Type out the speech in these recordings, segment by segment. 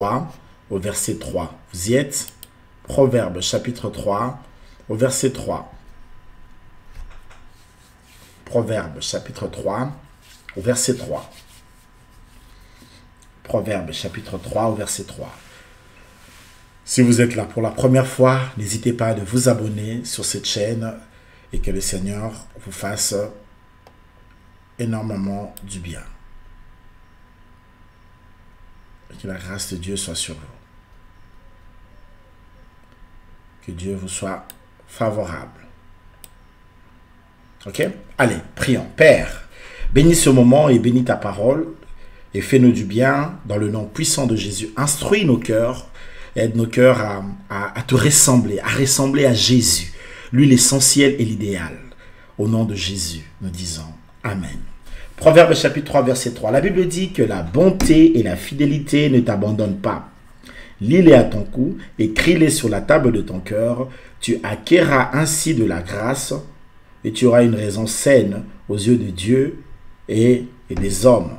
3 au verset 3. Vous y êtes? Proverbe chapitre 3 au verset 3. Proverbe chapitre 3 au verset 3. Proverbe chapitre 3 au verset 3. Si vous êtes là pour la première fois, n'hésitez pas à vous abonner sur cette chaîne et que le Seigneur vous fasse énormément du bien. Et que la grâce de Dieu soit sur vous. Que Dieu vous soit favorable. Ok? Allez, prions. Père, bénis ce moment et bénis ta parole et fais-nous du bien dans le nom puissant de Jésus. Instruis nos cœurs et aide nos cœurs à te ressembler, à Jésus. Lui l'essentiel et l'idéal. Au nom de Jésus, nous disons Amen. Proverbe chapitre 3, verset 3. La Bible dit que la bonté et la fidélité ne t'abandonnent pas. Lis-les à ton cou, écris-les sur la table de ton cœur. Tu acquerras ainsi de la grâce et tu auras une raison saine aux yeux de Dieu et des hommes.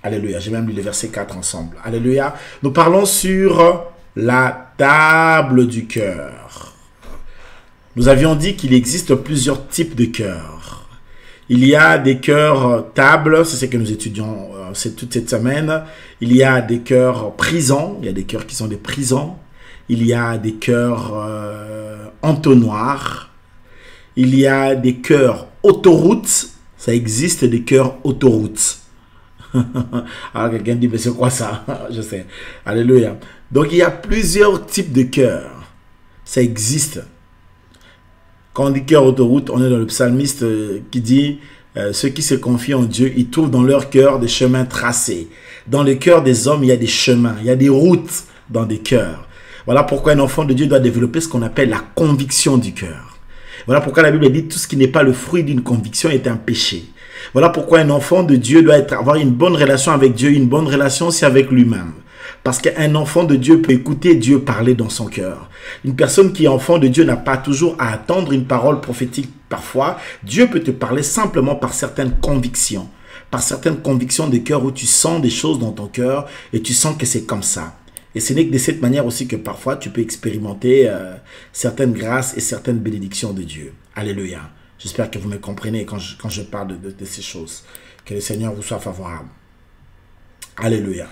Alléluia. J'ai même lu le verset 4 ensemble. Alléluia. Nous parlons sur la table du cœur. Nous avions dit qu'il existe plusieurs types de cœurs. Il y a des cœurs tables, c'est ce que nous étudions toute cette semaine. Il y a des cœurs prisons, il y a des cœurs qui sont des prisons. Il y a des cœurs entonnoirs. Il y a des cœurs autoroutes. Ça existe des cœurs autoroutes. Alors quelqu'un dit, mais c'est quoi ça? Je sais. Alléluia. Donc il y a plusieurs types de cœurs. Ça existe. Quand on dit cœur autoroute, on est dans le psalmiste qui dit ceux qui se confient en Dieu, ils trouvent dans leur cœur des chemins tracés. Dans le cœur des hommes, il y a des chemins, il y a des routes dans des cœurs. Voilà pourquoi un enfant de Dieu doit développer ce qu'on appelle la conviction du cœur. Voilà pourquoi la Bible dit tout ce qui n'est pas le fruit d'une conviction est un péché. Voilà pourquoi un enfant de Dieu doit avoir une bonne relation avec Dieu, une bonne relation aussi avec lui-même. Parce qu'un enfant de Dieu peut écouter Dieu parler dans son cœur. Une personne qui est enfant de Dieu n'a pas toujours à attendre une parole prophétique. Parfois, Dieu peut te parler simplement par certaines convictions. Par certaines convictions de cœur où tu sens des choses dans ton cœur et tu sens que c'est comme ça. Et ce n'est que de cette manière aussi que parfois tu peux expérimenter certaines grâces et certaines bénédictions de Dieu. Alléluia. J'espère que vous me comprenez quand je parle de ces choses. Que le Seigneur vous soit favorable. Alléluia.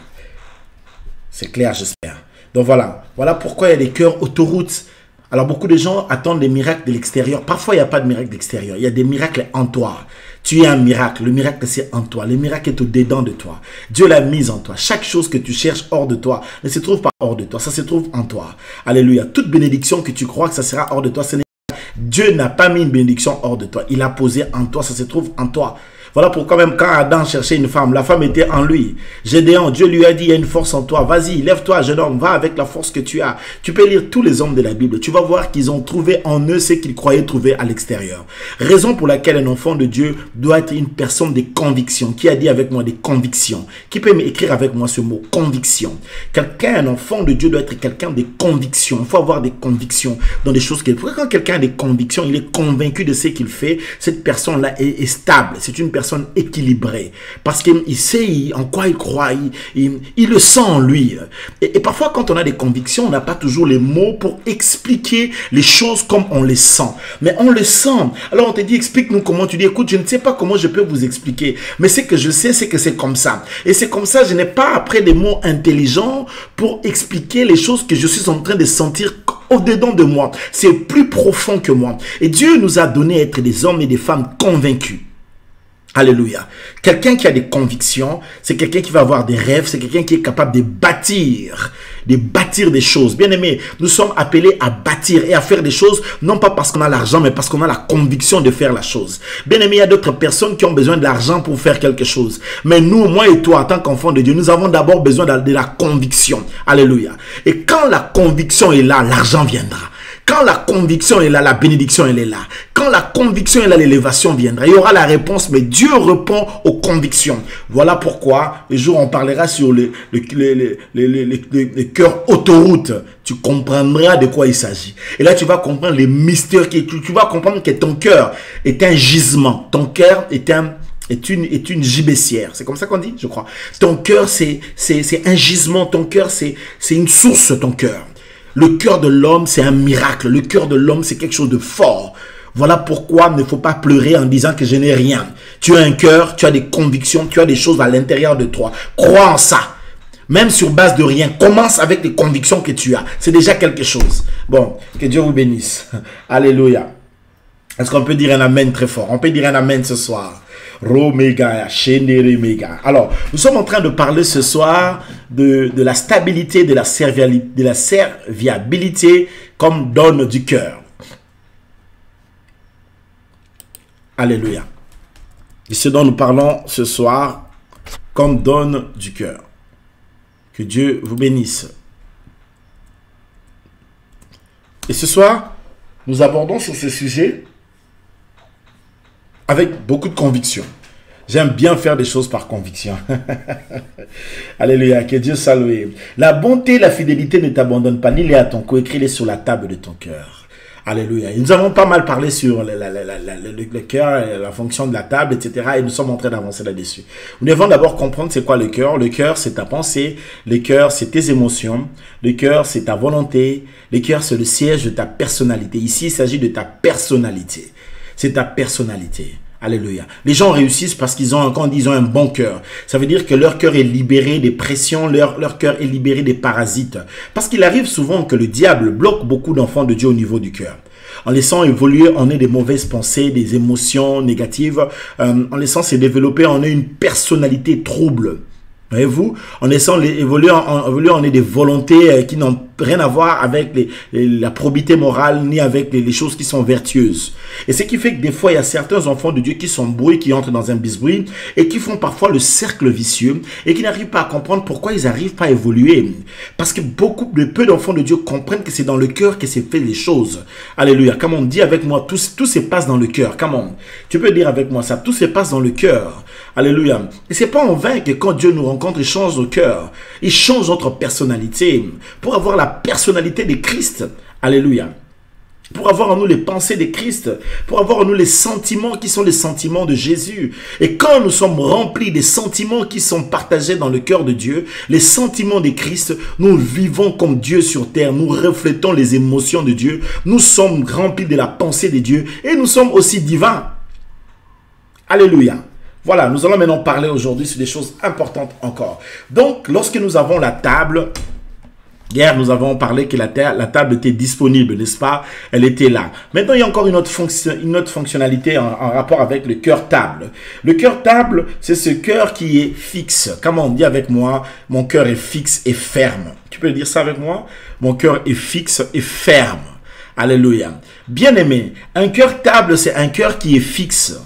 C'est clair, j'espère. Donc voilà pourquoi il y a des cœurs autoroutes. Alors beaucoup de gens attendent des miracles de l'extérieur. Parfois, il n'y a pas de miracle d'extérieur. Il y a des miracles en toi. Tu es un miracle. Le miracle, c'est en toi. Le miracle est au-dedans de toi. Dieu l'a mis en toi. Chaque chose que tu cherches hors de toi ne se trouve pas hors de toi. Ça se trouve en toi. Alléluia. Toute bénédiction que tu crois que ça sera hors de toi, Dieu n'a pas mis une bénédiction hors de toi. Il a posé en toi. Ça se trouve en toi. Voilà pourquoi même quand Adam cherchait une femme, la femme était en lui. Gédéon, Dieu lui a dit, il y a une force en toi. Vas-y, lève-toi, jeune homme, va avec la force que tu as. Tu peux lire tous les hommes de la Bible. Tu vas voir qu'ils ont trouvé en eux ce qu'ils croyaient trouver à l'extérieur. Raison pour laquelle un enfant de Dieu doit être une personne des convictions. Qui a dit avec moi des convictions? Qui peut m'écrire avec moi ce mot conviction? Quelqu'un, un enfant de Dieu doit être quelqu'un des convictions. Il faut avoir des convictions dans des choses qu'il fait. Quand quelqu'un a des convictions, il est convaincu de ce qu'il fait. Cette personne-là est stable. C'est une personne équilibrée parce qu'il sait en quoi il croit, il le sent en lui. Et parfois, quand on a des convictions, on n'a pas toujours les mots pour expliquer les choses comme on les sent. Mais on le sent. Alors on te dit, explique-nous comment. Tu dis, écoute, je ne sais pas comment je peux vous expliquer. Mais ce que je sais, c'est que c'est comme ça. Et c'est comme ça, je n'ai pas après des mots intelligents pour expliquer les choses que je suis en train de sentir au-dedans de moi. C'est plus profond que moi. Et Dieu nous a donné à être des hommes et des femmes convaincus. Alléluia. Quelqu'un qui a des convictions, c'est quelqu'un qui va avoir des rêves, c'est quelqu'un qui est capable de bâtir des choses. Bien aimé, nous sommes appelés à bâtir et à faire des choses, non pas parce qu'on a l'argent, mais parce qu'on a la conviction de faire la chose. Bien aimé, il y a d'autres personnes qui ont besoin de l'argent pour faire quelque chose. Mais nous, moi et toi, en tant qu'enfants de Dieu, nous avons d'abord besoin de la conviction. Alléluia. Et quand la conviction est là, l'argent viendra. Quand la conviction est là, la bénédiction elle est là. Quand la conviction est là, l'élévation viendra. Il y aura la réponse, mais Dieu répond aux convictions. Voilà pourquoi, les jours on parlera sur les cœurs autoroutes. Tu comprendras de quoi il s'agit. Et là, tu vas comprendre les mystères. Tu vas comprendre que ton cœur est un gisement. Ton cœur est un est une gibecière. C'est comme ça qu'on dit, je crois. Ton cœur, c'est un gisement. Ton cœur, c'est une source, ton cœur. Le cœur de l'homme, c'est un miracle. Le cœur de l'homme, c'est quelque chose de fort. Voilà pourquoi il ne faut pas pleurer en disant que je n'ai rien. Tu as un cœur, tu as des convictions, tu as des choses à l'intérieur de toi. Crois en ça. Même sur base de rien. Commence avec les convictions que tu as. C'est déjà quelque chose. Bon, que Dieu vous bénisse. Alléluia. Est-ce qu'on peut dire un amen très fort? On peut dire un amen ce soir. Alors, nous sommes en train de parler ce soir de la stabilité, de la serviabilité comme donne du cœur. Alléluia. Et ce dont nous parlons ce soir comme donne du cœur. Que Dieu vous bénisse. Et ce soir, nous abordons sur ce sujet avec beaucoup de conviction. J'aime bien faire des choses par conviction. Alléluia, que Dieu salue. La bonté, la fidélité ne t'abandonnent pas, ni les à ton cou, écris-les sur la table de ton cœur. Alléluia. Et nous avons pas mal parlé sur le cœur, la fonction de la table, etc. Et nous sommes en train d'avancer là-dessus. Nous devons d'abord comprendre c'est quoi le cœur. Le cœur, c'est ta pensée. Le cœur, c'est tes émotions. Le cœur, c'est ta volonté. Le cœur, c'est le siège de ta personnalité. Ici, il s'agit de ta personnalité. C'est ta personnalité. Alléluia. Les gens réussissent parce qu'ils ont, quand ils ont un bon cœur. Ça veut dire que leur cœur est libéré des pressions, leur cœur est libéré des parasites. Parce qu'il arrive souvent que le diable bloque beaucoup d'enfants de Dieu au niveau du cœur. En laissant évoluer, on ait des mauvaises pensées, des émotions négatives. En laissant se développer, on a une personnalité trouble. Voyez-vous, en laissant évoluer, on a des volontés qui n'ont rien à voir avec la probité morale, ni avec les choses qui sont vertueuses. Et ce qui fait que des fois, il y a certains enfants de Dieu qui sont brouillés, qui entrent dans un bisbrouille, et qui font parfois le cercle vicieux, et qui n'arrivent pas à comprendre pourquoi ils n'arrivent pas à évoluer. Parce que peu d'enfants de Dieu comprennent que c'est dans le cœur que c'est fait les choses. Alléluia. Comme on dit avec moi, tout se passe dans le cœur. Come on. Tu peux dire avec moi ça, tout se passe dans le cœur. Alléluia. Et c'est pas en vain que quand Dieu nous rencontre, il change nos cœurs. Il change notre personnalité. Pour avoir la personnalité de Christ. Alléluia. Pour avoir en nous les pensées de Christ. Pour avoir en nous les sentiments qui sont les sentiments de Jésus. Et quand nous sommes remplis des sentiments qui sont partagés dans le cœur de Dieu, les sentiments de Christ, nous vivons comme Dieu sur terre. Nous reflétons les émotions de Dieu. Nous sommes remplis de la pensée de Dieu. Et nous sommes aussi divins. Alléluia. Voilà, nous allons maintenant parler aujourd'hui sur des choses importantes encore. Donc, lorsque nous avons la table, hier nous avons parlé que la table était disponible, n'est-ce pas? Elle était là. Maintenant, il y a encore une autre fonctionnalité en rapport avec le cœur table. Le cœur table, c'est ce cœur qui est fixe. Comment on dit avec moi? Mon cœur est fixe et ferme. Tu peux dire ça avec moi? Mon cœur est fixe et ferme. Alléluia. Bien-aimé, un cœur table, c'est un cœur qui est fixe.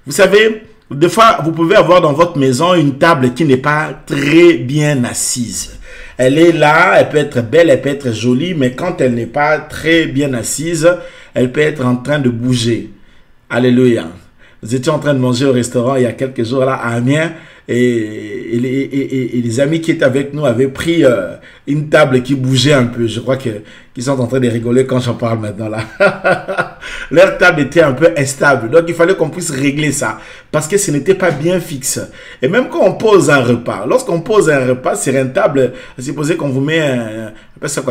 Vous savez, des fois, vous pouvez avoir dans votre maison une table qui n'est pas très bien assise. Elle est là, elle peut être belle, elle peut être jolie, mais quand elle n'est pas très bien assise, elle peut être en train de bouger. Alléluia. Nous étions en train de manger au restaurant il y a quelques jours là à Amiens et les amis qui étaient avec nous avaient pris une table qui bougeait un peu. Je crois qu'ils sont en train de rigoler quand j'en parle maintenant là. Leur table était un peu instable. Donc il fallait qu'on puisse régler ça parce que ce n'était pas bien fixe. Et même quand on pose un repas, lorsqu'on pose un repas sur une table, supposez qu'on vous met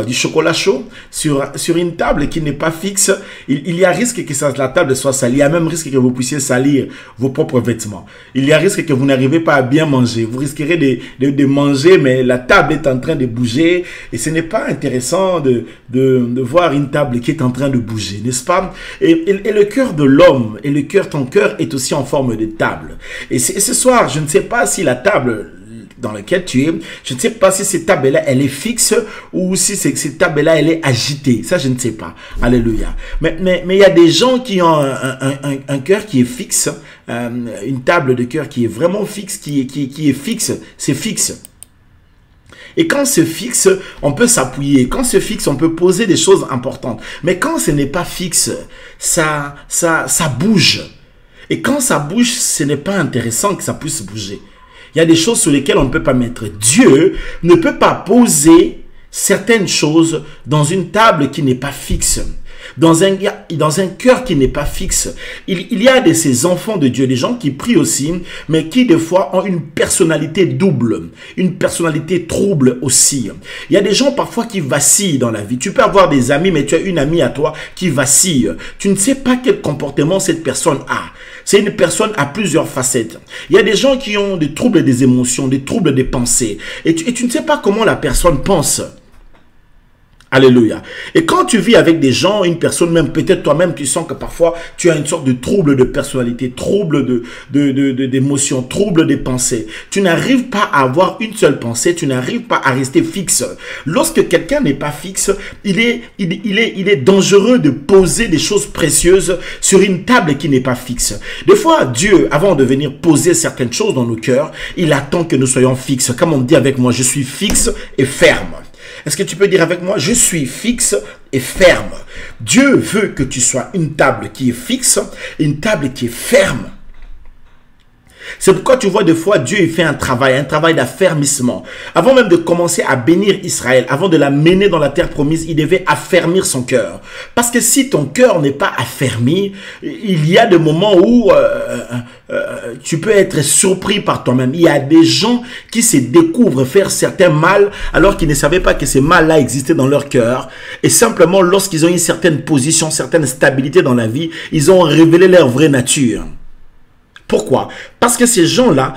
du chocolat chaud sur une table qui n'est pas fixe, il y a risque que la table soit salie. Il y a même risque que vous puissiez salir vos propres vêtements. Il y a risque que vous n'arrivez pas à bien manger. Vous risquerez de manger, mais la table est en train de bouger. Et ce n'est pas intéressant de voir une table qui est en train de bouger, n'est-ce pas? Et le cœur de l'homme, et ton cœur est aussi en forme de table. Et ce soir, je ne sais pas si la table dans laquelle tu es, je ne sais pas si cette table-là, elle est fixe ou si cette table-là, elle est agitée. Ça, je ne sais pas. Alléluia. Mais il y a des gens qui ont un cœur qui est fixe, une table de cœur qui est vraiment fixe, qui est fixe. C'est fixe. Et quand c'est fixe, on peut s'appuyer. Quand c'est fixe, on peut poser des choses importantes. Mais quand ce n'est pas fixe, ça bouge. Et quand ça bouge, ce n'est pas intéressant que ça puisse bouger. Il y a des choses sur lesquelles on ne peut pas mettre. Dieu ne peut pas poser certaines choses dans une table qui n'est pas fixe. dans un cœur qui n'est pas fixe. Il y a de ces enfants de Dieu, des gens qui prient aussi, mais qui des fois ont une personnalité double, une personnalité trouble aussi. Il y a des gens parfois qui vacillent dans la vie. Tu peux avoir des amis, mais tu as une amie à toi qui vacille. Tu ne sais pas quel comportement cette personne a. C'est une personne à plusieurs facettes. Il y a des gens qui ont des troubles des émotions, des troubles des pensées. Et tu ne sais pas comment la personne pense. Alléluia. Et quand tu vis avec des gens, une personne, même peut-être toi-même, tu sens que parfois tu as une sorte de trouble de personnalité, trouble d'émotion, trouble des pensées. Tu n'arrives pas à avoir une seule pensée, tu n'arrives pas à rester fixe. Lorsque quelqu'un n'est pas fixe, il est dangereux de poser des choses précieuses sur une table qui n'est pas fixe. Des fois, Dieu, avant de venir poser certaines choses dans nos cœurs, il attend que nous soyons fixes. Comme on dit avec moi, je suis fixe et ferme. Est-ce que tu peux dire avec moi, je suis fixe et ferme. Dieu veut que tu sois une table qui est fixe et une table qui est ferme. C'est pourquoi tu vois des fois Dieu il fait un travail d'affermissement. Avant même de commencer à bénir Israël, avant de la mener dans la terre promise, il devait affermir son cœur. Parce que si ton cœur n'est pas affermi, il y a des moments où tu peux être surpris par toi-même. Il y a des gens qui se découvrent faire certains mal alors qu'ils ne savaient pas que ces mal-là existaient dans leur cœur. Et simplement lorsqu'ils ont une certaine position, certaine stabilité dans la vie, ils ont révélé leur vraie nature. Pourquoi? Parce que ces gens-là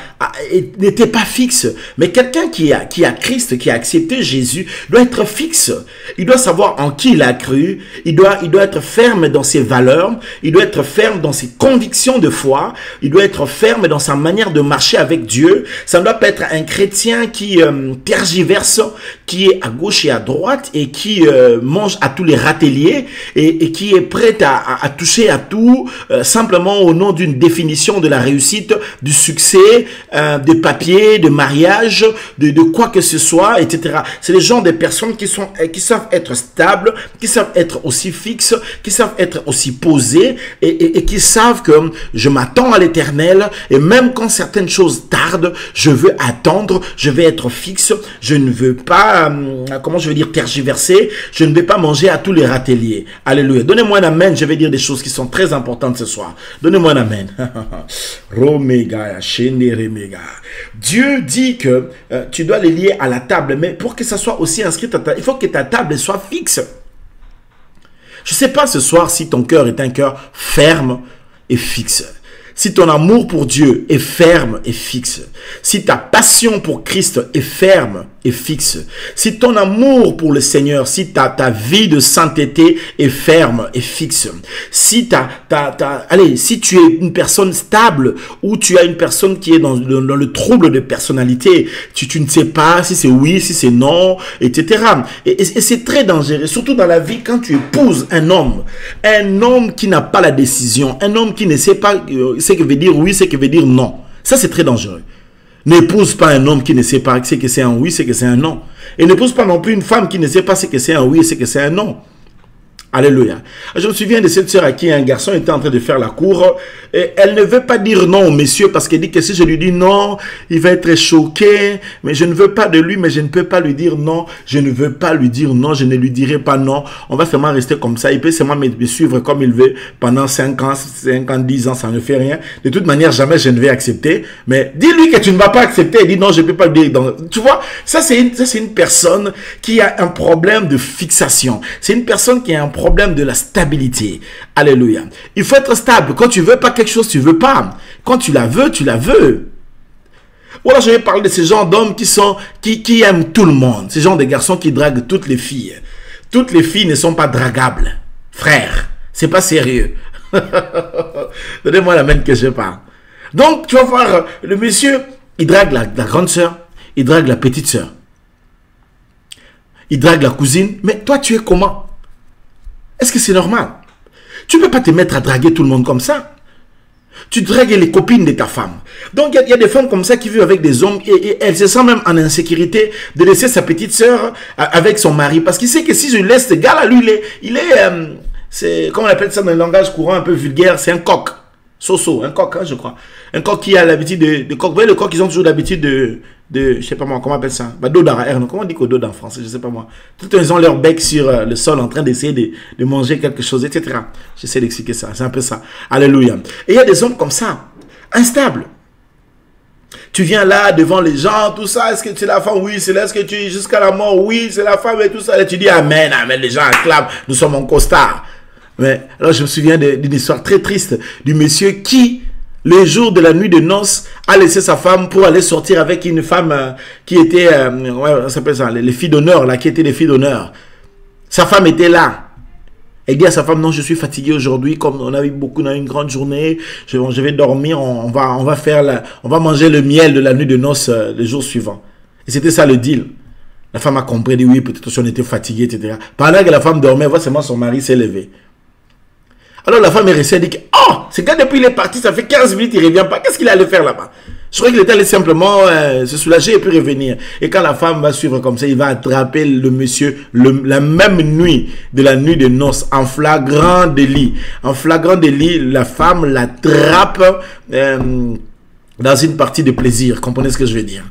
n'étaient pas fixes. Mais quelqu'un qui a Christ, qui a accepté Jésus, doit être fixe. Il doit savoir en qui il a cru. Il doit être ferme dans ses valeurs. Il doit être ferme dans ses convictions de foi. Il doit être ferme dans sa manière de marcher avec Dieu. Ça ne doit pas être un chrétien qui tergiverse, qui est à gauche et à droite et qui mange à tous les râteliers et qui est prêt à toucher à tout simplement au nom d'une définition de la réussite, du succès, des papiers, de mariage, de quoi que ce soit, etc. C'est les gens des personnes qui savent être stables, qui savent être aussi fixes, qui savent être aussi posées et qui savent que je m'attends à l'Éternel et même quand certaines choses tardent, je veux attendre, je vais être fixe, je ne veux pas, tergiverser, je ne vais pas manger à tous les râteliers. Alléluia. Donnez-moi un amen, je vais dire des choses qui sont très importantes ce soir. Donnez-moi un amen. Dieu dit que tu dois les lier à la table, mais pour que ça soit aussi inscrit à ta, il faut que ta table soit fixe. Je ne sais pas ce soir si ton cœur est un cœur ferme et fixe. Si ton amour pour Dieu est ferme et fixe. Si ta passion pour Christ est ferme et fixe. Si ton amour pour le Seigneur, si ta vie de sainteté est ferme et fixe. Si si tu es une personne stable ou tu as une personne qui est dans le trouble de personnalité, tu ne sais pas si c'est oui, si c'est non, etc. Et c'est très dangereux, surtout dans la vie quand tu épouses un homme qui n'a pas la décision, un homme qui ne sait pas ce que veut dire oui, ce que veut dire non. Ça, c'est très dangereux. N'épouse pas un homme qui ne sait pas ce que c'est un oui, ce que c'est un non. Et n'épouse pas non plus une femme qui ne sait pas ce que c'est un oui et ce que c'est un non. Alléluia. Je me souviens de cette sœur à qui un garçon était en train de faire la cour. Et elle ne veut pas dire non au monsieur parce qu'elle dit que si je lui dis non, il va être choqué. Mais je ne veux pas de lui, mais je ne peux pas lui dire non. Je ne veux pas lui dire non, je ne lui dirai pas non. On va seulement rester comme ça. Il peut seulement me suivre comme il veut pendant 5 ans, 10 ans, ça ne fait rien. De toute manière, jamais je ne vais accepter. Mais dis-lui que tu ne vas pas accepter. Il dit non, je ne peux pas lui dire. Tu vois, ça c'est une personne qui a un problème de fixation. C'est une personne qui a un problème de la stabilité. Alléluia. Il faut être stable. Quand tu veux pas quelque chose, tu veux pas. Quand tu la veux, tu la veux. Ou alors je vais parler de ces gens d'hommes qui aiment tout le monde. Ces gens de garçons qui draguent toutes les filles. Toutes les filles ne sont pas dragables. Frère, c'est pas sérieux. Donnez-moi la main que je parle. Donc, tu vas voir, le monsieur, il drague la grande sœur, il drague la petite sœur. Il drague la cousine. Mais toi, tu es comment? Est-ce que c'est normal? Tu ne peux pas te mettre à draguer tout le monde comme ça. Tu dragues les copines de ta femme. Donc, il y a des femmes comme ça qui vivent avec des hommes et elles se sentent même en insécurité de laisser sa petite sœur avec son mari. Parce qu'il sait que si je laisse ce gars-là, lui, il est comment on appelle ça dans le langage courant un peu vulgaire, c'est un coq. Soso, un coq, hein, je crois. Un coq qui a l'habitude de coq. Vous voyez, le coq, ils ont toujours l'habitude je sais pas moi, comment on appelle ça? Bah, dodo, comment on dit que dodo en français? Je sais pas moi. Tout le temps, ils ont leur bec sur le sol en train d'essayer de manger quelque chose, etc. J'essaie d'expliquer ça. C'est un peu ça. Alléluia. Et il y a des hommes comme ça, instables. Tu viens là devant les gens, tout ça, est-ce que c'est la femme? Oui, c'est là, est-ce que tu es jusqu'à la mort? Oui, c'est la femme et tout ça. Et tu dis Amen, Amen, les gens acclament, nous sommes en costard. Mais alors je me souviens d'une histoire très triste du monsieur qui, le jour de la nuit de noces, a laissé sa femme pour aller sortir avec une femme qui était, ouais, ça s'appelle ça, les filles d'honneur, là, qui étaient les filles d'honneur. Sa femme était là. Elle dit à sa femme, non, je suis fatigué aujourd'hui, comme on a eu une grande journée, je vais dormir, on va manger le miel de la nuit de noces le jour suivant. Et c'était ça le deal. La femme a compris, dit oui, peut-être si on était fatigué, etc. Pendant que la femme dormait, voit seulement son mari s'est levé. Alors la femme est restée, elle dit, oh, c'est quand depuis il est parti, ça fait 15 minutes, il ne revient pas, qu'est-ce qu'il allait faire là-bas? Je crois qu'il était allé simplement se soulager et puis revenir. Et quand la femme va suivre comme ça, il va attraper le monsieur la même nuit de la nuit de noces en flagrant délit. En flagrant délit, la femme l'attrape dans une partie de plaisir. Comprenez ce que je veux dire?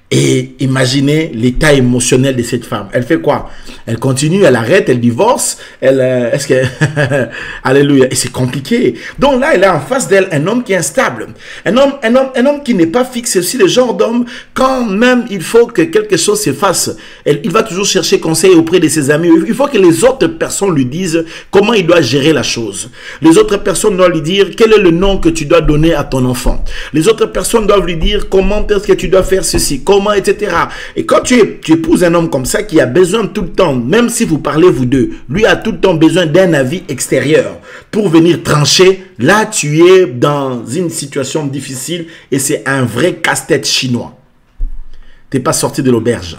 Et imaginez l'état émotionnel de cette femme. Elle fait quoi? Elle continue, elle arrête, elle divorce. Est-ce que... Alléluia. Et c'est compliqué. Donc là, elle a en face d'elle un homme qui est instable. Un homme qui n'est pas fixe. C'est aussi le genre d'homme, quand même il faut que quelque chose se fasse, il va toujours chercher conseil auprès de ses amis. Il faut que les autres personnes lui disent comment il doit gérer la chose. Les autres personnes doivent lui dire quel est le nom que tu dois donner à ton enfant. Les autres personnes doivent lui dire comment est-ce que tu dois faire ceci, etc. Et quand tu épouses un homme comme ça qui a besoin tout le temps, même si vous parlez vous deux, lui a tout le temps besoin d'un avis extérieur pour venir trancher, là tu es dans une situation difficile et c'est un vrai casse-tête chinois. Tu n'es pas sorti de l'auberge.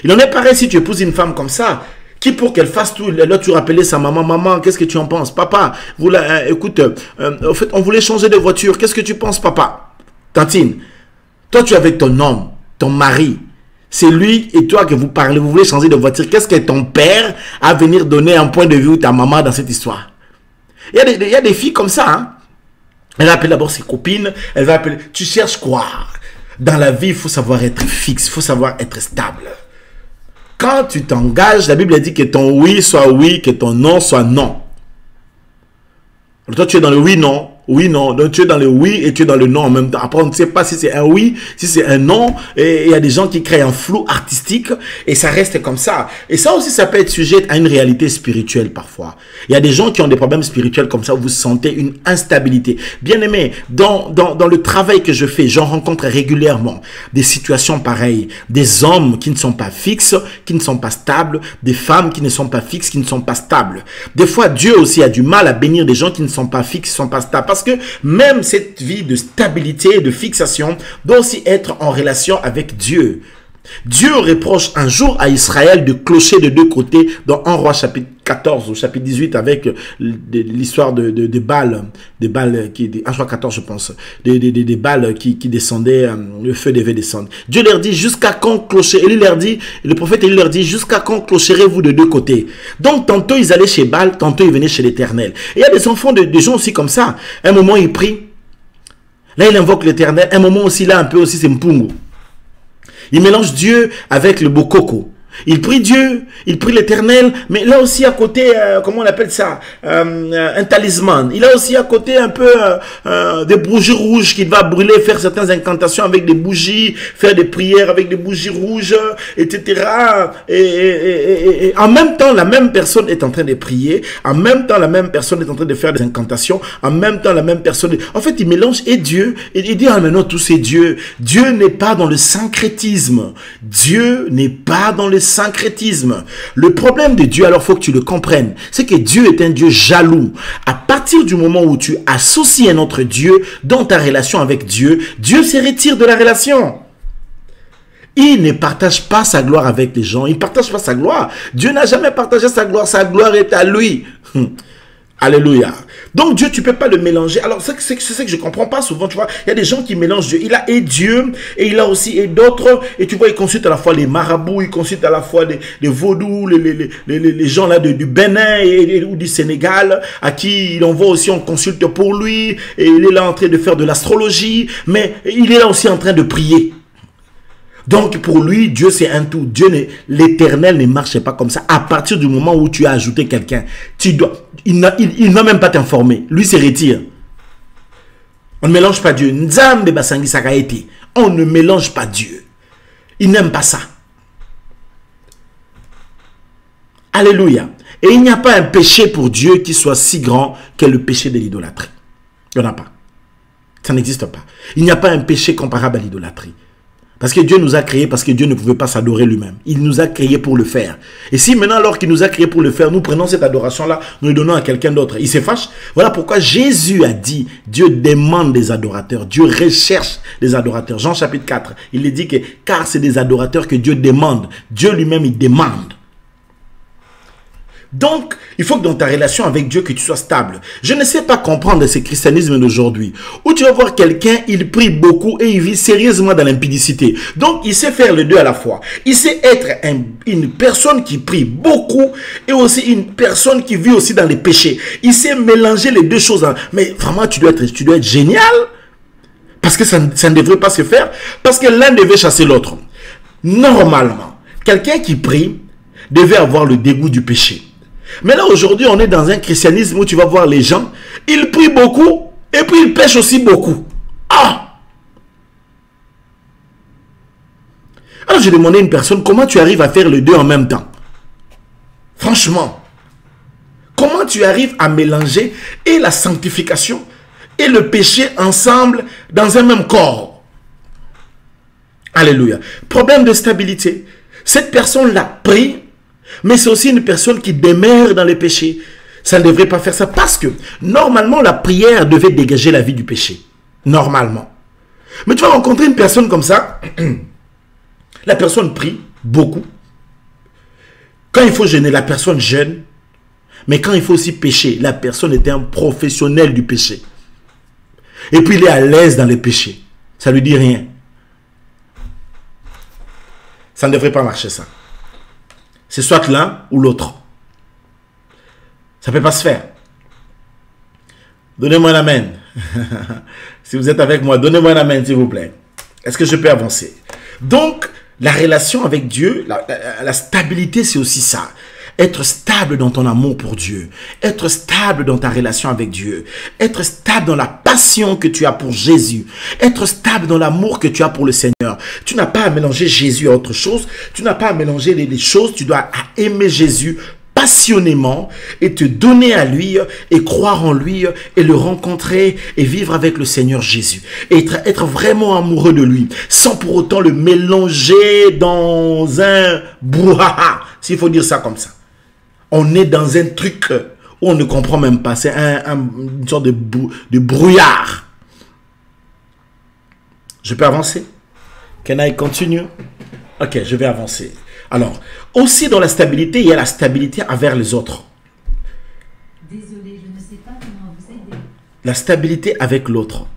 Il en est pareil si tu épouses une femme comme ça, qui pour qu'elle fasse tout, là tu rappelais sa maman, maman, qu'est-ce que tu en penses? Papa, écoute, en fait on voulait changer de voiture, qu'est-ce que tu penses papa? Tantine, toi tu es avec ton homme, ton mari, c'est lui et toi que vous parlez, vous voulez changer de voiture. Qu'est-ce que ton père a venir donner un point de vue ou ta maman dans cette histoire? Il y a des filles comme ça. Hein? Elle va appeler d'abord ses copines. Elle va appeler... Tu cherches quoi? Dans la vie, il faut savoir être fixe. Il faut savoir être stable. Quand tu t'engages, la Bible dit que ton oui soit oui, que ton non soit non. Alors toi, tu es dans le oui, non. Oui, non. Donc, tu es dans le oui et tu es dans le non en même temps. Après, on ne sait pas si c'est un oui, si c'est un non. Et il y a des gens qui créent un flou artistique et ça reste comme ça. Et ça aussi, ça peut être sujet à une réalité spirituelle parfois. Il y a des gens qui ont des problèmes spirituels comme ça où vous sentez une instabilité. Bien aimé, dans le travail que je fais, j'en rencontre régulièrement des situations pareilles. Des hommes qui ne sont pas fixes, qui ne sont pas stables. Des femmes qui ne sont pas fixes, qui ne sont pas stables. Des fois, Dieu aussi a du mal à bénir des gens qui ne sont pas fixes, qui ne sont pas stables. Parce que même cette vie de stabilité, de fixation, doit aussi être en relation avec Dieu. Dieu reproche un jour à Israël de clocher de deux côtés dans 1 Roi chapitre 14 ou chapitre 18 avec l'histoire de balles, des balles qui, 1 Roi 14 je pense, des balles qui descendaient, le feu devait descendre. Dieu leur dit jusqu'à quand clocher, le prophète Élie leur dit jusqu'à quand clocherez-vous de deux côtés. Donc tantôt ils allaient chez Baal, tantôt ils venaient chez l'Éternel. Et il y a des enfants des gens aussi comme ça. Un moment ils prient, là il invoque l'Éternel, un moment aussi là un peu aussi c'est Mpungu. Il mélange Dieu avec le Bokoko. Il prie Dieu, il prie l'Éternel, mais là aussi à côté, comment on appelle ça, un talisman. Il a aussi à côté un peu des bougies rouges qu'il va brûler, faire certaines incantations avec des bougies, faire des prières avec des bougies rouges, etc. Et en même temps, la même personne est en train de prier, en même temps, la même personne est en train de faire des incantations, en même temps, la même personne... En fait, il mélange et Dieu, et il dit, ah maintenant, tous ces dieux. Dieu n'est pas dans le syncrétisme. Dieu n'est pas dans le syncrétisme. Le problème de Dieu, alors il faut que tu le comprennes, c'est que Dieu est un Dieu jaloux. À partir du moment où tu associes un autre Dieu dans ta relation avec Dieu, Dieu se retire de la relation. Il ne partage pas sa gloire avec les gens. Il ne partage pas sa gloire. Dieu n'a jamais partagé sa gloire. Sa gloire est à lui. Alléluia. Donc Dieu, tu ne peux pas le mélanger. Alors c'est ce que je ne comprends pas souvent, tu vois. Il y a des gens qui mélangent Dieu. Il a et Dieu, et il a aussi et d'autres. Et tu vois, il consulte à la fois les marabouts, il consulte à la fois les vaudous, les gens là du Bénin ou du Sénégal, à qui il envoie aussi, on consulte pour lui. Et il est là en train de faire de l'astrologie, mais il est là aussi en train de prier. Donc pour lui, Dieu c'est un tout. L'Éternel ne marche pas comme ça. À partir du moment où tu as ajouté quelqu'un, il n'a même pas t'informer. Lui se retire. On ne mélange pas Dieu. Nzambe basangi sakaete. On ne mélange pas Dieu. Il n'aime pas ça. Alléluia. Et il n'y a pas un péché pour Dieu qui soit si grand que le péché de l'idolâtrie. Il n'y en a pas. Ça n'existe pas. Il n'y a pas un péché comparable à l'idolâtrie. Parce que Dieu nous a créés, parce que Dieu ne pouvait pas s'adorer lui-même. Il nous a créés pour le faire. Et si maintenant, alors qu'il nous a créés pour le faire, nous prenons cette adoration-là, nous le donnons à quelqu'un d'autre, il se fâche. Voilà pourquoi Jésus a dit, Dieu demande des adorateurs. Dieu recherche des adorateurs. Jean chapitre 4, il dit que, car c'est des adorateurs que Dieu demande. Dieu lui-même, il demande. Donc, il faut que dans ta relation avec Dieu, que tu sois stable. Je ne sais pas comprendre ce christianisme d'aujourd'hui, où tu vas voir quelqu'un, il prie beaucoup et il vit sérieusement dans l'impudicité. Donc, il sait faire les deux à la fois. Il sait être une personne qui prie beaucoup et aussi une personne qui vit aussi dans les péchés. Il sait mélanger les deux choses. Mais vraiment, tu dois être génial. Parce que ça ne devrait pas se faire. Parce que l'un devait chasser l'autre. Normalement, quelqu'un qui prie devait avoir le dégoût du péché. Mais là, aujourd'hui, on est dans un christianisme où tu vas voir les gens, ils prient beaucoup et puis ils pêchent aussi beaucoup. Ah! Alors, j'ai demandé à une personne, comment tu arrives à faire les deux en même temps? Franchement, comment tu arrives à mélanger et la sanctification et le péché ensemble dans un même corps? Alléluia. Problème de stabilité. Cette personne-là prie, mais c'est aussi une personne qui demeure dans les péchés. Ça ne devrait pas faire ça parce que normalement la prière devait dégager la vie du péché. Normalement. Mais tu vas rencontrer une personne comme ça. La personne prie beaucoup. Quand il faut jeûner, la personne jeûne. Mais quand il faut aussi pécher, la personne est un professionnel du péché. Et puis il est à l'aise dans les péchés. Ça ne lui dit rien. Ça ne devrait pas marcher ça. C'est soit l'un ou l'autre. Ça ne peut pas se faire. Donnez-moi un amen. Si vous êtes avec moi, donnez-moi un amen, s'il vous plaît. Est-ce que je peux avancer? Donc, la relation avec Dieu, la stabilité, c'est aussi ça. Être stable dans ton amour pour Dieu. Être stable dans ta relation avec Dieu. Être stable dans la passion que tu as pour Jésus. Être stable dans l'amour que tu as pour le Seigneur. Tu n'as pas à mélanger Jésus à autre chose. Tu n'as pas à mélanger les choses. Tu dois aimer Jésus passionnément et te donner à lui et croire en lui et le rencontrer et vivre avec le Seigneur Jésus. Et être vraiment amoureux de lui sans pour autant le mélanger dans un brouhaha, s'il faut dire ça comme ça. On est dans un truc où on ne comprend même pas. C'est une sorte de brouillard. Je peux avancer? Can I continue? Ok, je vais avancer. Alors, aussi dans la stabilité, il y a la stabilité envers les autres. Désolé, je ne sais pas comment vous aider. La stabilité avec l'autre.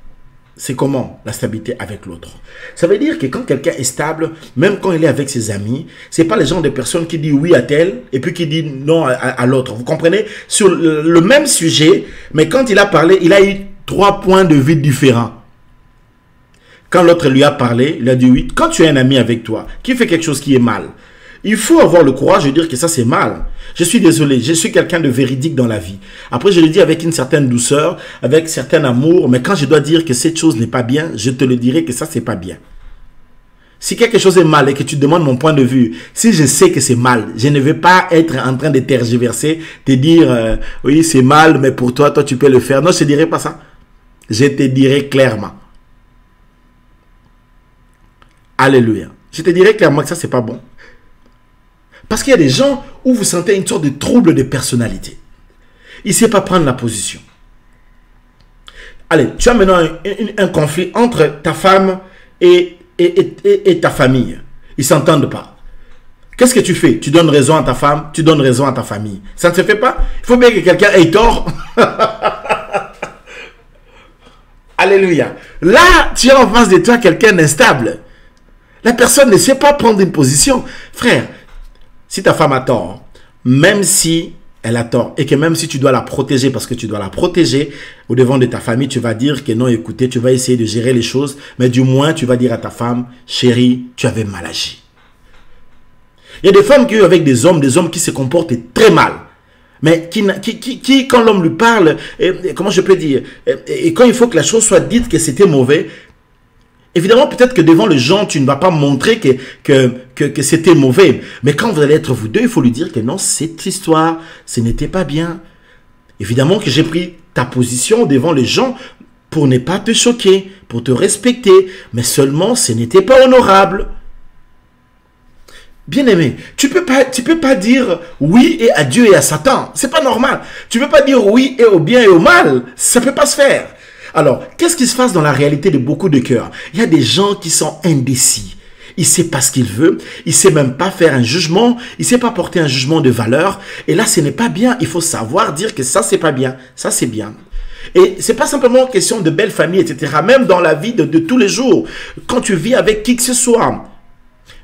C'est comment la stabilité avec l'autre? Ça veut dire que quand quelqu'un est stable, même quand il est avec ses amis, c'est pas les gens de personnes qui disent oui à tel et puis qui disent non à l'autre. Vous comprenez? Sur le même sujet, mais quand il a parlé, il a eu 3 points de vue différents. Quand l'autre lui a parlé, il a dit oui. Quand tu as un ami avec toi qui fait quelque chose qui est mal, il faut avoir le courage de dire que ça c'est mal. Je suis désolé, je suis quelqu'un de véridique dans la vie. Après je le dis avec une certaine douceur, avec certain amour, mais quand je dois dire que cette chose n'est pas bien, je te le dirai que ça c'est pas bien. Si quelque chose est mal et que tu demandes mon point de vue, si je sais que c'est mal, je ne vais pas être en train de tergiverser, te dire oui c'est mal mais pour toi, toi tu peux le faire. Non, je ne te dirai pas ça. Je te dirai clairement. Alléluia. Je te dirai clairement que ça c'est pas bon. Parce qu'il y a des gens où vous sentez une sorte de trouble de personnalité. Il ne sait pas prendre la position. Allez, tu as maintenant un conflit entre ta femme et ta famille. Ils ne s'entendent pas. Qu'est-ce que tu fais? Tu donnes raison à ta femme, tu donnes raison à ta famille. Ça ne se fait pas. Il faut bien que quelqu'un ait tort. Alléluia. Là, tu as en face de toi quelqu'un d'instable. La personne ne sait pas prendre une position. Frère, si ta femme a tort, même si elle a tort, et que même si tu dois la protéger, parce que tu dois la protéger au devant de ta famille, tu vas dire que non, écoutez, tu vas essayer de gérer les choses, mais du moins, tu vas dire à ta femme, chérie, tu avais mal agi. Il y a des femmes qui, avec des hommes qui se comportent très mal. Mais qui quand l'homme lui parle, comment je peux dire, et quand il faut que la chose soit dite que c'était mauvais, évidemment, peut-être que devant les gens, tu ne vas pas montrer que c'était mauvais. Mais quand vous allez être vous deux, il faut lui dire que non, cette histoire, ce n'était pas bien. Évidemment que j'ai pris ta position devant les gens pour ne pas te choquer, pour te respecter, mais seulement ce n'était pas honorable. Bien-aimé, tu peux pas dire oui et à Dieu et à Satan. C'est pas normal. Tu peux pas dire oui et au bien et au mal. Ça peut pas se faire. Alors, qu'est-ce qui se passe dans la réalité de beaucoup de cœurs? Il y a des gens qui sont indécis. Il sait pas ce qu'il veut. Il sait même pas faire un jugement. Il sait pas porter un jugement de valeur. Et là, ce n'est pas bien. Il faut savoir dire que ça, c'est pas bien. Ça, c'est bien. Et c'est pas simplement question de belle famille, etc. Même dans la vie de tous les jours. Quand tu vis avec qui que ce soit.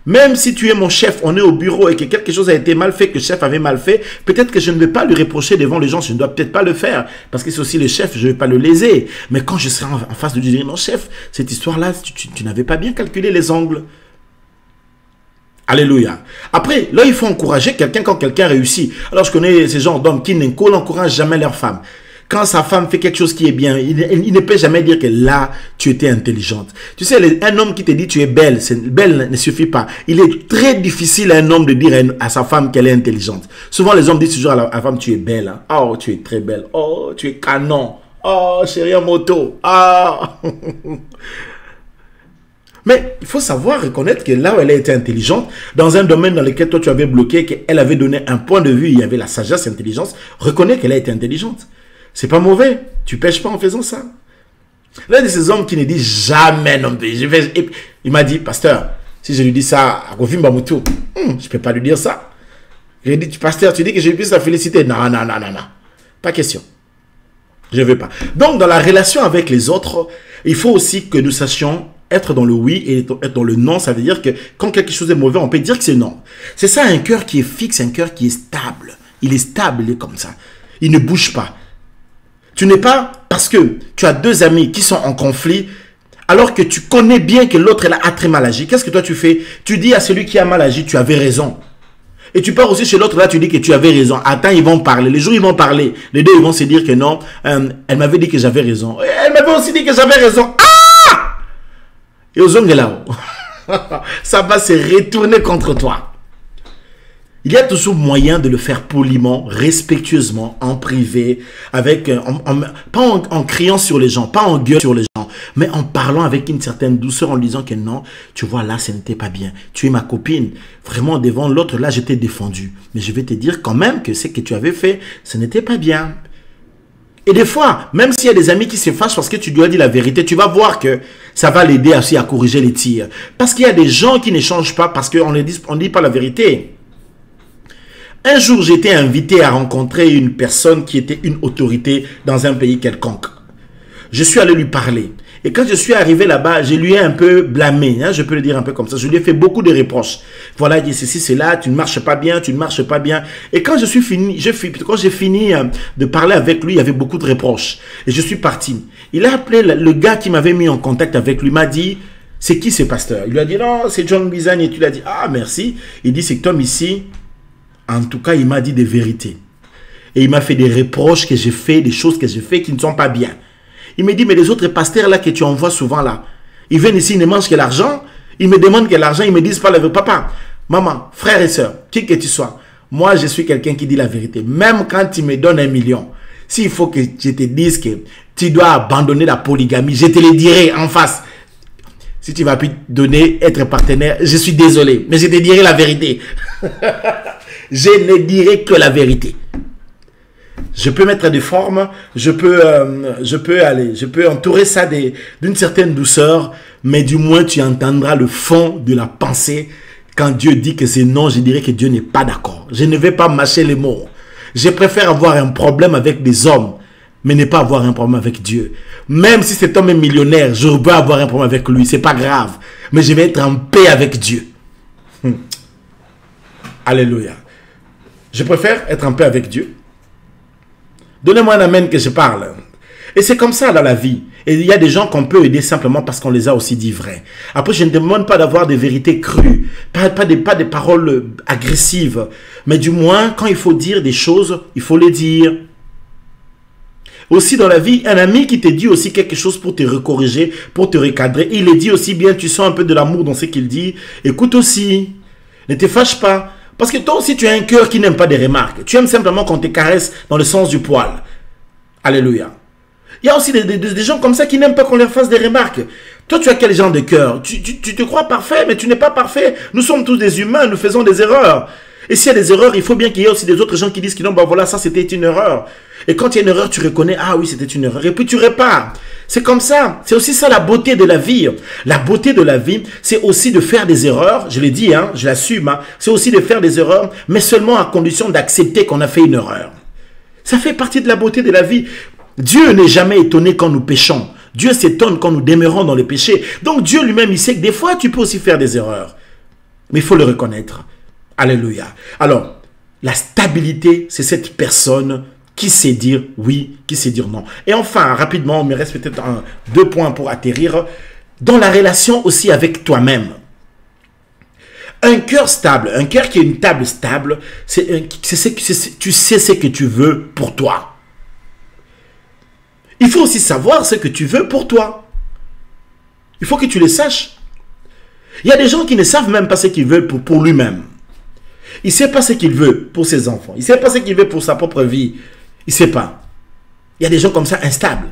Même si tu es mon chef, on est au bureau et que quelque chose a été mal fait, que le chef avait mal fait, peut-être que je ne vais pas lui reprocher devant les gens, je ne dois peut-être pas le faire, parce que c'est aussi le chef, je ne vais pas le léser. Mais quand je serai en face de lui, je dirai, non chef, cette histoire-là, tu n'avais pas bien calculé les angles. Alléluia. Après, là, il faut encourager quelqu'un quand quelqu'un réussit. Alors, je connais ces gens d'hommes qui n'encouragent jamais leur femme. Quand sa femme fait quelque chose qui est bien, il ne peut jamais dire que là, tu étais intelligente. Tu sais, un homme qui te dit tu es belle, belle ne suffit pas. Il est très difficile à un homme de dire à sa femme qu'elle est intelligente. Souvent, les hommes disent toujours à la femme, tu es belle. Hein? Oh, tu es très belle. Oh, tu es canon. Oh, chérie en moto. Ah. Mais il faut savoir reconnaître que là où elle a été intelligente, dans un domaine dans lequel toi tu avais bloqué, qu'elle avait donné un point de vue, il y avait la sagesse, l'intelligence, reconnais qu'elle a été intelligente. C'est pas mauvais. Tu pêches pas en faisant ça. L'un de ces hommes qui ne dit jamais non. Il m'a dit, pasteur, si je lui dis ça à Kofi Mbamutu, je peux pas lui dire ça. Je lui ai dit, pasteur, tu dis que je puisse la féliciter. Non. Pas question. Je ne veux pas. Donc, dans la relation avec les autres, il faut aussi que nous sachions être dans le oui et être dans le non. Ça veut dire que quand quelque chose est mauvais, on peut dire que c'est non. C'est ça, un cœur qui est fixe, un cœur qui est stable. Il est stable, il est comme ça. Il ne bouge pas. Tu n'es pas, parce que tu as deux amis qui sont en conflit, alors que tu connais bien que l'autre a très mal agi. Qu'est-ce que toi tu fais? Tu dis à celui qui a mal agi, tu avais raison. Et tu pars aussi chez l'autre, là tu dis que tu avais raison. Attends, ils vont parler. Les jours ils vont parler. Les deux ils vont se dire que non, elle m'avait dit que j'avais raison. Elle m'avait aussi dit que j'avais raison. Ah! Et aux hommes de là-haut, ça va se retourner contre toi. Il y a toujours moyen de le faire poliment, respectueusement, en privé, avec, pas en criant sur les gens, pas en gueulant sur les gens, mais en parlant avec une certaine douceur, en disant que non, tu vois, là, ce n'était pas bien. Tu es ma copine. Vraiment, devant l'autre, là, je t'ai défendu. Mais je vais te dire quand même que ce que tu avais fait, ce n'était pas bien. Et des fois, même s'il y a des amis qui se fâchent parce que tu lui as dit la vérité, tu vas voir que ça va l'aider aussi à corriger les tirs. Parce qu'il y a des gens qui ne changent pas parce qu'on ne dit pas la vérité. Un jour, j'étais invité à rencontrer une personne qui était une autorité dans un pays quelconque. Je suis allé lui parler. Et quand je suis arrivé là-bas, je lui ai un peu blâmé. Hein, je peux le dire un peu comme ça. Je lui ai fait beaucoup de reproches. Voilà, il dit ceci, c'est là, tu ne marches pas bien, tu ne marches pas bien. Et quand j'ai fini de parler avec lui, il y avait beaucoup de reproches. Et je suis parti. Il a appelé le gars qui m'avait mis en contact avec lui. Il m'a dit, c'est qui ce pasteur? Il lui a dit, non, c'est John Bizagne. Et tu lui as dit, ah, merci. Il dit, cet homme ici, en tout cas, il m'a dit des vérités. Et il m'a fait des reproches que j'ai fait, des choses que j'ai fait qui ne sont pas bien. Il me dit, mais les autres pasteurs là que tu envoies souvent là, ils viennent ici, ils ne mangent que l'argent. Ils me demandent que l'argent, ils me disent pas la vérité. Papa, maman, frère et soeur, qui que tu sois, moi je suis quelqu'un qui dit la vérité. Même quand tu me donnes 1 million, s'il faut que je te dise que tu dois abandonner la polygamie, je te le dirai en face. Si tu vas plus donner, être partenaire, je suis désolé, mais je te dirai la vérité. Je ne dirai que la vérité. Je peux mettre des formes, je peux entourer ça d'une certaine douceur, mais du moins tu entendras le fond de la pensée Quand Dieu dit que c'est non, je dirais que Dieu n'est pas d'accord. Je ne vais pas mâcher les mots. Je préfère avoir un problème avec des hommes, mais ne pas avoir un problème avec Dieu. Même si cet homme est millionnaire, je veux avoir un problème avec lui. C'est pas grave. Mais je vais être en paix avec Dieu. Alléluia. Je préfère être en paix avec Dieu. Donnez-moi un amen que je parle. Et c'est comme ça dans la vie. Et il y a des gens qu'on peut aider simplement parce qu'on les a aussi dit vrai. Après, je ne demande pas d'avoir des vérités crues, pas des paroles agressives, mais du moins, quand il faut dire des choses, il faut les dire. Aussi dans la vie, un ami qui te dit aussi quelque chose pour te recorriger, pour te recadrer, il le dit aussi bien, tu sens un peu de l'amour dans ce qu'il dit, écoute aussi, ne te fâche pas. Parce que toi aussi, tu as un cœur qui n'aime pas des remarques. Tu aimes simplement qu'on te caresse dans le sens du poil. Alléluia. Il y a aussi des gens comme ça qui n'aiment pas qu'on leur fasse des remarques. Toi, tu as quel genre de cœur? Tu te crois parfait, mais tu n'es pas parfait. Nous sommes tous des humains, nous faisons des erreurs. Et s'il y a des erreurs, il faut bien qu'il y ait aussi des autres gens qui disent que non, bah voilà, ça c'était une erreur. Et quand il y a une erreur, tu reconnais, ah oui, c'était une erreur. Et puis tu répares. C'est comme ça. C'est aussi ça la beauté de la vie. La beauté de la vie, c'est aussi de faire des erreurs. Je l'ai dit, hein, je l'assume. Hein. C'est aussi de faire des erreurs, mais seulement à condition d'accepter qu'on a fait une erreur. Ça fait partie de la beauté de la vie. Dieu n'est jamais étonné quand nous péchons. Dieu s'étonne quand nous demeurons dans le péché. Donc Dieu lui-même, il sait que des fois, tu peux aussi faire des erreurs. Mais il faut le reconnaître. Alléluia. Alors, la stabilité, c'est cette personne qui sait dire oui, qui sait dire non. Et enfin, rapidement, il me reste peut-être deux points pour atterrir. Dans la relation aussi avec toi-même. Un cœur stable, un cœur qui est une table stable, tu sais ce que tu veux pour toi. Il faut aussi savoir ce que tu veux pour toi. Il faut que tu le saches. Il y a des gens qui ne savent même pas ce qu'ils veulent pour lui-même. Il ne sait pas ce qu'il veut pour ses enfants. Il ne sait pas ce qu'il veut pour sa propre vie. Il ne sait pas. Il y a des gens comme ça instables.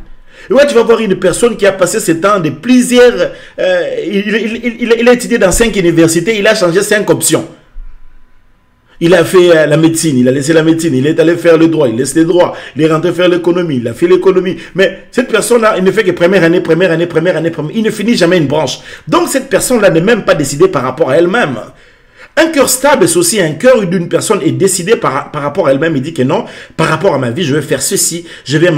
Et ouais, tu vas voir une personne qui a passé ce temps de plusieurs... il a étudié dans 5 universités, il a changé 5 options. Il a fait la médecine, il a laissé la médecine, il est allé faire le droit, il laisse le droit, il est rentré faire l'économie, il a fait l'économie. Mais cette personne-là, il ne fait que première année, il ne finit jamais une branche. Donc cette personne-là n'est même pas décidée par rapport à elle-même. Un cœur stable, c'est aussi un cœur d'une personne est décidée par rapport à elle-même. Il dit que non, par rapport à ma vie, je vais faire ceci, je vais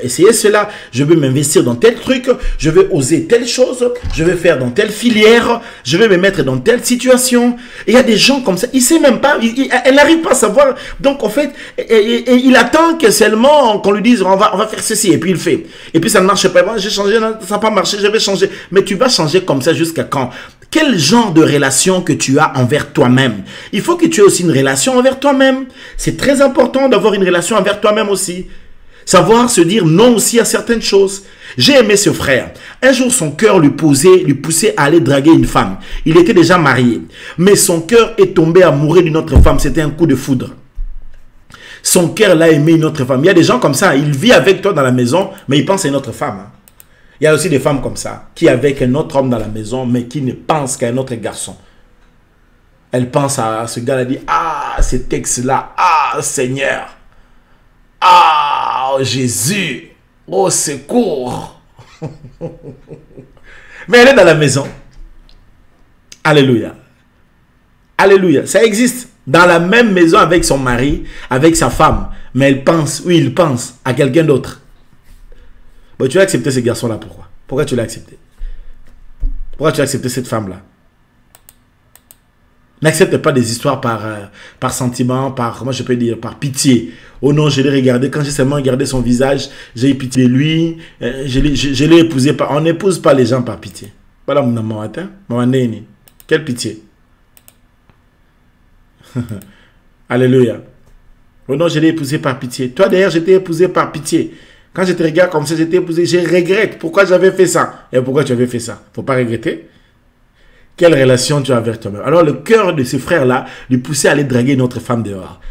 essayer cela, je vais m'investir dans tel truc, je vais oser telle chose, je vais faire dans telle filière, je vais me mettre dans telle situation. Et il y a des gens comme ça, il ne sait même pas, elle n'arrive pas à savoir. Donc en fait, il attend que seulement qu'on lui dise on va faire ceci, et puis il fait. Et puis ça ne marche pas, j'ai changé, ça n'a pas marché, je vais changer. Mais tu vas changer comme ça jusqu'à quand? Quel genre de relation que tu as envers toi-même? Il faut que tu aies aussi une relation envers toi-même. C'est très important d'avoir une relation envers toi-même aussi. Savoir se dire non aussi à certaines choses. J'ai aimé ce frère. Un jour, son cœur lui poussait à aller draguer une femme. Il était déjà marié. Mais son cœur est tombé amoureux d'une autre femme. C'était un coup de foudre. Son cœur l'a aimé une autre femme. Il y a des gens comme ça. Il vit avec toi dans la maison, mais il pense à une autre femme. Il y a aussi des femmes comme ça, qui avec un autre homme dans la maison, mais qui ne pensent qu'à un autre garçon. Elle pense à ce gars-là, dit, ah, cet ex-là, ah, Seigneur, ah, Jésus, au secours. Mais elle est dans la maison. Alléluia. Alléluia. Ça existe. Dans la même maison avec son mari, avec sa femme. Mais elle pense, oui, il pense à quelqu'un d'autre. Bon, tu as accepté ce garçon-là, pourquoi? Pourquoi tu l'as accepté? Pourquoi tu as accepté cette femme-là? N'accepte pas des histoires par sentiment, comment je peux dire, par pitié. Oh non, je l'ai regardé, quand j'ai seulement regardé son visage, j'ai eu pitié de lui, je l'ai épousé. On n'épouse pas les gens par pitié. Voilà mon amour, mon néni. Quelle pitié. Alléluia. Oh non, je l'ai épousé par pitié. Toi d'ailleurs, je t'ai épousé par pitié. Quand je te regarde comme ça, je t'ai épousé, je regrette. Pourquoi j'avais fait ça? Et pourquoi tu avais fait ça? Faut pas regretter. Quelle relation tu as avec toi-même? Alors le cœur de ce frère-là lui poussait à aller draguer une autre femme dehors.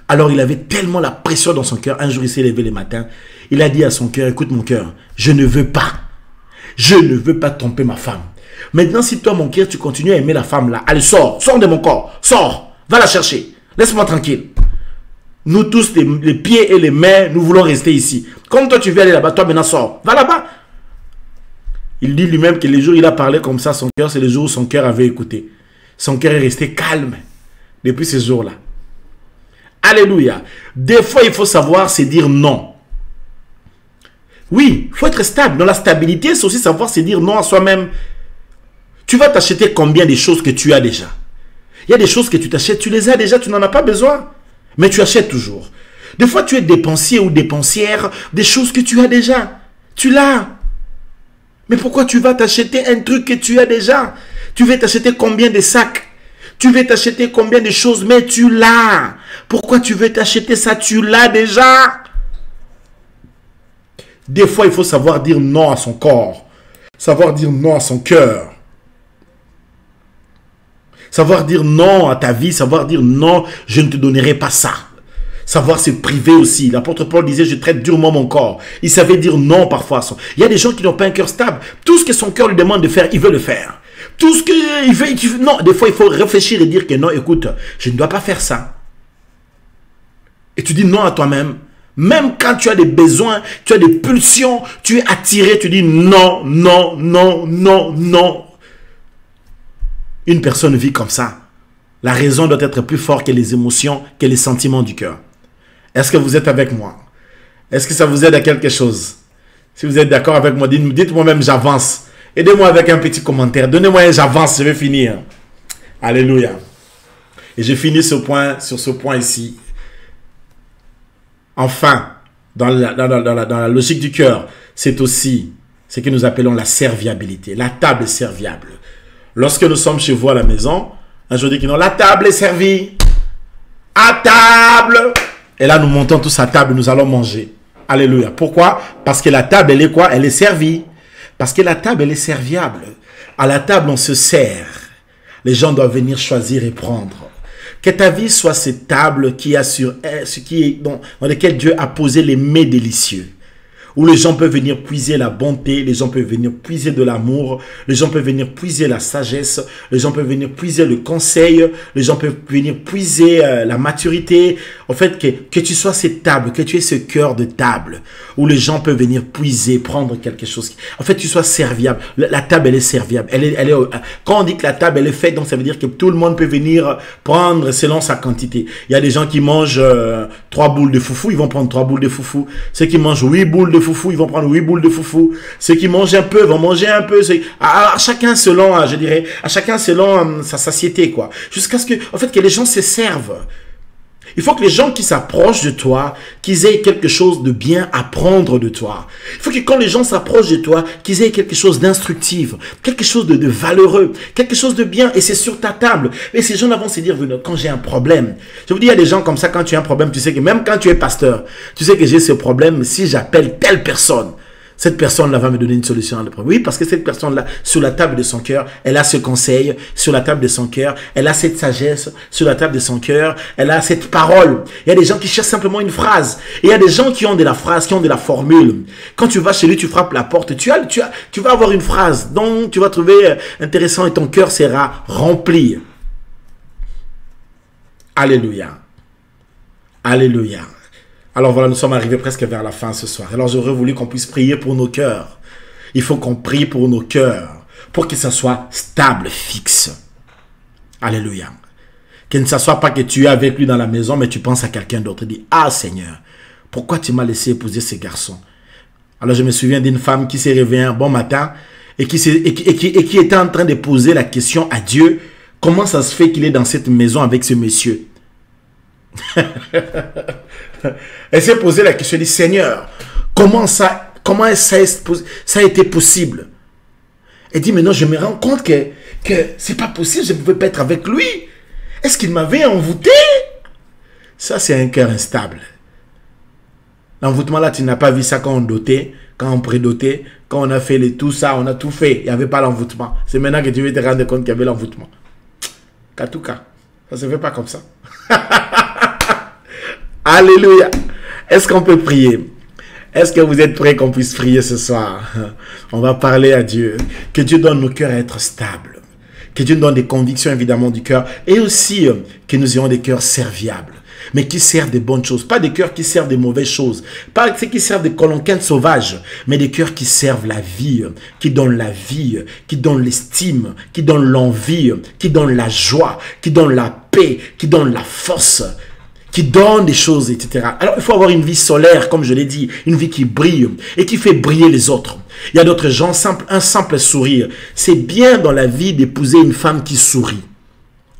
Alors il avait tellement la pression dans son cœur. Un jour il s'est levé le matin. Il a dit à son cœur, écoute mon cœur, je ne veux pas tromper ma femme. Maintenant si toi mon cœur tu continues à aimer la femme là, allez sors de mon corps, sors, va la chercher, laisse-moi tranquille. Nous tous, les pieds et les mains, nous voulons rester ici. Comme toi, tu veux aller là-bas, toi maintenant sors. Va là-bas. Il dit lui-même que les jours où il a parlé comme ça à son cœur, c'est les jours où son cœur avait écouté. Son cœur est resté calme depuis ce jour-là. Alléluia. Des fois, il faut savoir se dire non. Oui, il faut être stable. Dans la stabilité, c'est aussi savoir se dire non à soi-même. Tu vas t'acheter combien de choses que tu as déjà? Il y a des choses que tu t'achètes, tu les as déjà, tu n'en as pas besoin. Mais tu achètes toujours. Des fois, tu es dépensier ou dépensière des choses que tu as déjà. Tu l'as. Mais pourquoi tu vas t'acheter un truc que tu as déjà? Tu veux t'acheter combien de sacs? Tu veux t'acheter combien de choses? Mais tu l'as. Pourquoi tu veux t'acheter ça? Tu l'as déjà. Des fois, il faut savoir dire non à son corps. Savoir dire non à son cœur. Savoir dire non à ta vie. Savoir dire non, je ne te donnerai pas ça. Savoir se priver aussi. L'apôtre Paul disait, je traite durement mon corps. Il savait dire non parfois. Il y a des gens qui n'ont pas un cœur stable. Tout ce que son cœur lui demande de faire, il veut le faire. Tout ce qu'il veut, non, des fois, il faut réfléchir et dire que non, écoute, je ne dois pas faire ça. Et tu dis non à toi-même. Même quand tu as des besoins, tu as des pulsions, tu es attiré, tu dis non, non, non, non, non. Une personne vit comme ça. La raison doit être plus forte que les émotions, que les sentiments du cœur. Est-ce que vous êtes avec moi? Est-ce que ça vous aide à quelque chose? Si vous êtes d'accord avec moi, dites-moi même j'avance. Aidez-moi avec un petit commentaire. Donnez-moi un j'avance, je vais finir. Alléluia. Et je finis sur ce point ici. Enfin, dans la logique du cœur, c'est aussi ce que nous appelons la serviabilité. La table est serviable. Lorsque nous sommes chez vous à la maison, un jour dit que non, la table est servie. À table. Et là, nous montons tous à table, nous allons manger. Alléluia. Pourquoi? Parce que la table, elle est quoi? Elle est servie. Parce que la table, elle est serviable. À la table, on se sert. Les gens doivent venir choisir et prendre. Que ta vie soit cette table qui dans laquelle Dieu a posé les mets délicieux. Où les gens peuvent venir puiser la bonté, les gens peuvent venir puiser de l'amour, les gens peuvent venir puiser la sagesse, les gens peuvent venir puiser le conseil, les gens peuvent venir puiser la maturité. En fait, que tu sois cette table, que tu aies ce cœur de table, où les gens peuvent venir puiser, prendre quelque chose. En fait, tu sois serviable. La table, elle est serviable. Quand on dit que la table, elle est faite, donc ça veut dire que tout le monde peut venir prendre selon sa quantité. Il y a des gens qui mangent 3 boules de foufou, ils vont prendre 3 boules de foufou. Ceux qui mangent 8 boules de foufou, ils vont prendre 8 boules de foufou. Ceux qui mangent un peu vont manger un peu. À chacun selon, je dirais, à chacun selon sa satiété, quoi. Jusqu'à ce que, en fait, que les gens se servent. Il faut que les gens qui s'approchent de toi, qu'ils aient quelque chose de bien à prendre de toi. Il faut que quand les gens s'approchent de toi, qu'ils aient quelque chose d'instructif, quelque chose de valeureux, quelque chose de bien, et c'est sur ta table. Et ces gens vont se dire, quand j'ai un problème, je vous dis, il y a des gens comme ça, quand tu as un problème, tu sais que même quand tu es pasteur, tu sais que j'ai ce problème, si j'appelle telle personne, cette personne-là va me donner une solution à le problème. Oui, parce que cette personne-là, sur la table de son cœur, elle a ce conseil, sur la table de son cœur, elle a cette sagesse, sur la table de son cœur, elle a cette parole. Il y a des gens qui cherchent simplement une phrase. Et il y a des gens qui ont de la phrase, qui ont de la formule. Quand tu vas chez lui, tu frappes la porte, tu vas avoir une phrase dont tu vas trouver intéressant et ton cœur sera rempli. Alléluia. Alléluia. Alors voilà, nous sommes arrivés presque vers la fin ce soir. Alors j'aurais voulu qu'on puisse prier pour nos cœurs. Il faut qu'on prie pour nos cœurs, pour que ça soit stable, fixe. Alléluia. Que ne soit pas que tu es avec lui dans la maison, mais tu penses à quelqu'un d'autre. Tu dis, ah Seigneur, pourquoi tu m'as laissé épouser ce garçon? Alors je me souviens d'une femme qui s'est réveillée un bon matin et qui était en train de poser la question à Dieu, comment ça se fait qu'il est dans cette maison avec ce monsieur? Elle s'est posé la question, elle dit, Seigneur, comment ça a été possible? Elle dit, mais non, je me rends compte que c'est pas possible, je ne pouvais pas être avec lui. Est-ce qu'il m'avait envoûté? Ça, c'est un cœur instable. L'envoûtement là, tu n'as pas vu ça quand on dotait, quand on prédotait, quand on a fait tout ça, on a tout fait, il n'y avait pas l'envoûtement. C'est maintenant que tu veux te rendre compte qu'il y avait l'envoûtement. Katouka, ça ne se fait pas comme ça. Alléluia. Est-ce qu'on peut prier? Est-ce que vous êtes prêts qu'on puisse prier ce soir? On va parler à Dieu. Que Dieu donne nos cœurs à être stables. Que Dieu nous donne des convictions évidemment du cœur. Et aussi que nous ayons des cœurs serviables. mais qui servent des bonnes choses. Pas des cœurs qui servent des mauvaises choses. Pas ceux qui servent des colonquins sauvages, mais des cœurs qui servent la vie, qui donnent la vie, qui donnent l'estime, qui donnent l'envie, qui donnent la joie, qui donnent la paix, qui donnent la force, qui donnent des choses, etc. Alors, il faut avoir une vie solaire, comme je l'ai dit, une vie qui brille et qui fait briller les autres. Il y a d'autres gens, un simple sourire. C'est bien dans la vie d'épouser une femme qui sourit.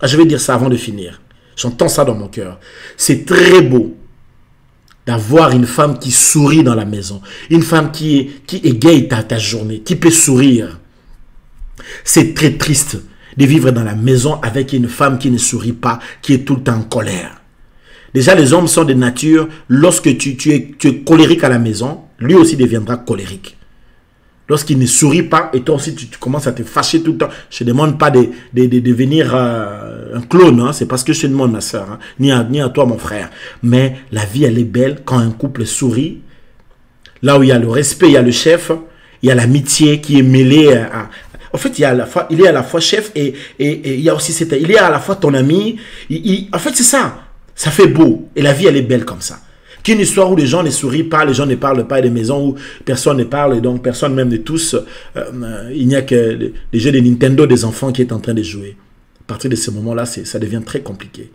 Je vais dire ça avant de finir. J'entends ça dans mon cœur. C'est très beau d'avoir une femme qui sourit dans la maison. Une femme qui égaye ta journée, qui peut sourire. C'est très triste de vivre dans la maison avec une femme qui ne sourit pas, qui est tout le temps en colère. Déjà, les hommes sont de nature, lorsque tu es colérique à la maison, lui aussi deviendra colérique. Lorsqu'il ne sourit pas, et toi aussi tu commences à te fâcher tout le temps. Je ne demande pas de devenir un clone, hein, c'est parce que je te demande, ma soeur, hein, ni à toi, mon frère. Mais la vie, elle est belle quand un couple sourit. Là où il y a le respect, il y a le chef, il y a l'amitié qui est mêlée à... En fait, il est à la fois chef et il y a aussi il est à la fois ton ami. En fait, c'est ça. Ça fait beau. Et la vie, elle est belle comme ça. Qu'une histoire où les gens ne sourient pas, les gens ne parlent pas, et des maisons où personne ne parle, et donc personne même de tous, il n'y a que les jeux de Nintendo des enfants qui est en train de jouer. À partir de ce moment-là, ça devient très compliqué.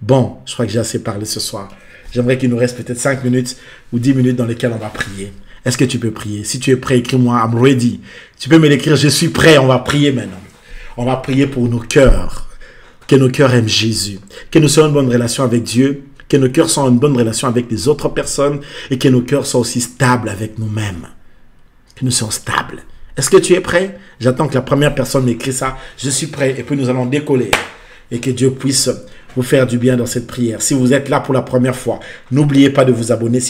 Bon, je crois que j'ai assez parlé ce soir. J'aimerais qu'il nous reste peut-être 5 minutes ou 10 minutes dans lesquelles on va prier. Est-ce que tu peux prier? Si tu es prêt, écris-moi, I'm ready. Tu peux me l'écrire, je suis prêt, on va prier maintenant. On va prier pour nos cœurs. Que nos cœurs aiment Jésus, que nous ayons une bonne relation avec Dieu, que nos cœurs soient en bonne relation avec les autres personnes et que nos cœurs soient aussi stables avec nous-mêmes. Que nous soyons stables. Est-ce que tu es prêt? J'attends que la première personne m'écrit ça. Je suis prêt et puis nous allons décoller. Et que Dieu puisse vous faire du bien dans cette prière. Si vous êtes là pour la première fois, n'oubliez pas de vous abonner.